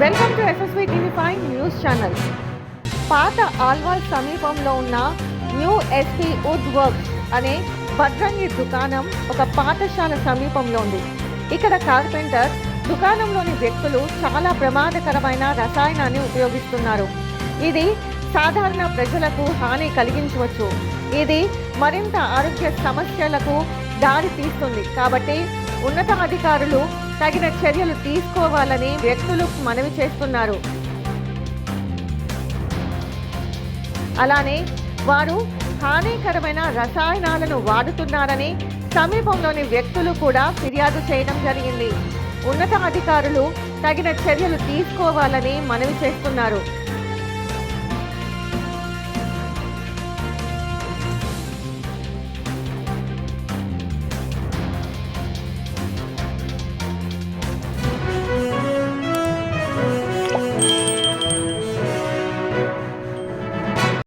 Welcome to SSV TV5 news channel. పాత ఆల్వాల్ సమీపంలో ఉన్న న్యూ ఎస్పీ వుడ్ వర్క్స్ అనే భద్రంగి దుకాణం ఒక పాఠశాల సమీపంలో ఉంది. ఇక్కడ కార్పెంటర్ దుకాణంలోని వ్యక్తులు చాలా ప్రమాదకరమైన రసాయనాన్ని ఉపయోగిస్తున్నారు. ఇది సాధారణ ప్రజలకు హాని కలిగించవచ్చు. ఇది మరింత ఆరోగ్య సమస్యలకు దారి తీస్తుంది. కాబట్టి ఉన్నతాధికారులు తగిన చర్యలు తీసుకోవాలని వ్యక్తులు మనవి చేస్తున్నారు. అలానే వారు హానికరమైన రసాయనాలను వాడుతున్నారని సమీపంలోని వ్యక్తులు కూడా ఫిర్యాదు చేయడం జరిగింది. ఉన్నతాధికారులు తగిన చర్యలు తీసుకోవాలని మనవి చేస్తున్నారు.